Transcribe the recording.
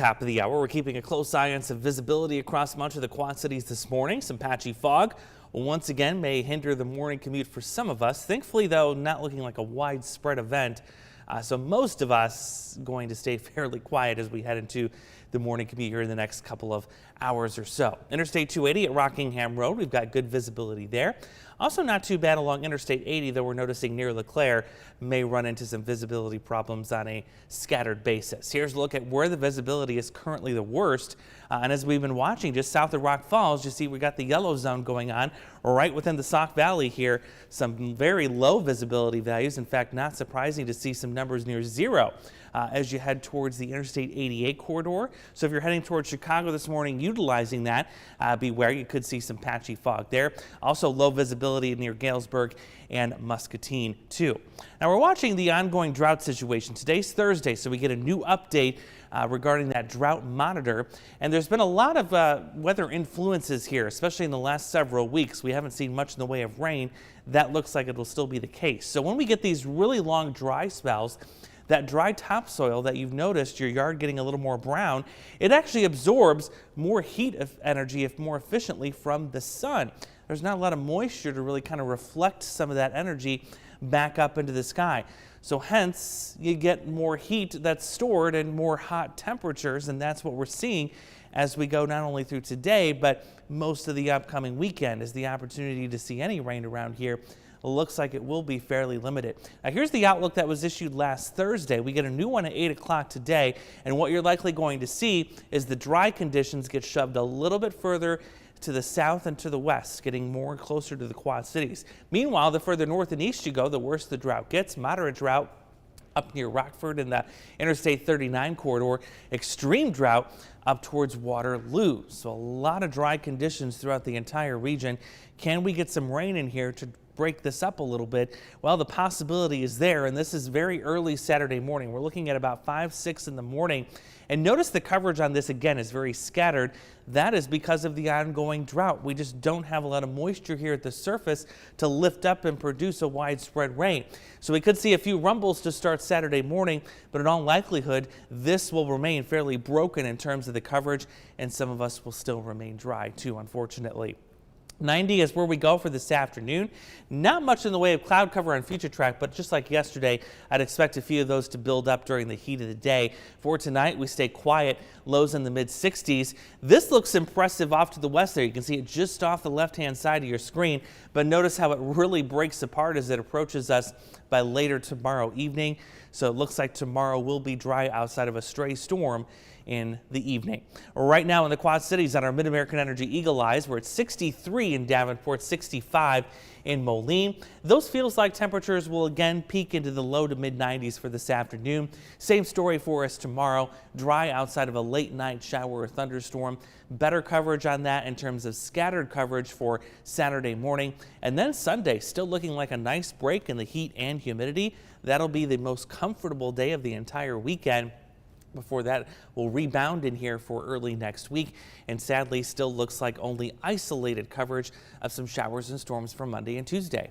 Top of the hour, we're keeping a close eye on some visibility across much of the Quad Cities this morning. Some patchy fog once again may hinder the morning commute for some of us. Thankfully, though, not looking like a widespread event. So most of us going to stay fairly quiet as we head into the morning commute here in the next couple of hours or so. Interstate 280 at Rockingham Road, we've got good visibility there. Also not too bad along Interstate 80, though we're noticing near LeClaire may run into some visibility problems on a scattered basis. Here's a look at where the visibility is currently the worst. And as we've been watching just south of Rock Falls, you see we got the yellow zone going on right within the Sauk Valley here. Some very low visibility values. In fact, not surprising to see some numbers near zero as you head towards the Interstate 88 corridor. So if you're heading towards Chicago this morning utilizing that, beware, you could see some patchy fog there. Also low visibility near Galesburg and Muscatine too. Now we're watching the ongoing drought situation. Today's Thursday, so we get a new update regarding that drought monitor. And there's been a lot of weather influences here, especially in the last several weeks. We haven't seen much in the way of rain. That looks like it will still be the case. So when we get these really long dry spells, that dry topsoil that you've noticed your yard getting a little more brown, it actually absorbs more heat energy more efficiently from the sun. There's not a lot of moisture to really kind of reflect some of that energy back up into the sky. So hence you get more heat that's stored and more hot temperatures, and that's what we're seeing as we go not only through today but most of the upcoming weekend. Is the opportunity to see any rain around here looks like it will be fairly limited. Now here's the outlook that was issued last Thursday. We get a new one at 8 o'clock today, and what you're likely going to see is the dry conditions get shoved a little bit further to the south and to the west, getting more closer to the Quad Cities. Meanwhile, the further north and east you go, the worse the drought gets. Moderate drought up near Rockford in the Interstate 39 corridor. Extreme drought up towards Waterloo. So a lot of dry conditions throughout the entire region. Can we get some rain in here to break this up a little bit? Well, the possibility is there, and this is very early Saturday morning. We're looking at about 5, 6 in the morning. And notice the coverage on this again is very scattered. That is because of the ongoing drought. We just don't have a lot of moisture here at the surface to lift up and produce a widespread rain. So we could see a few rumbles to start Saturday morning, but in all likelihood, this will remain fairly broken in terms of the coverage, and some of us will still remain dry too, unfortunately. 90 is where we go for this afternoon. Not much in the way of cloud cover on future track, but just like yesterday, I'd expect a few of those to build up during the heat of the day. For tonight, we stay quiet, lows in the mid 60s. This looks impressive off to the west there. You can see it just off the left-hand side of your screen, but notice how it really breaks apart as it approaches us by later tomorrow evening. So it looks like tomorrow will be dry outside of a stray storm in the evening. Right now in the Quad Cities on our Mid-American Energy Eagle Eyes, we're at 63 in Davenport, 65 in Moline. Those feels like temperatures will again peak into the low to mid 90s for this afternoon. Same story for us tomorrow. Dry outside of a late night shower or thunderstorm. Better coverage on that in terms of scattered coverage for Saturday morning. And then Sunday, still looking like a nice break in the heat and humidity. That'll be the most comfortable day of the entire weekend. Before that, we'll rebound in here for early next week, and sadly still looks like only isolated coverage of some showers and storms for Monday and Tuesday.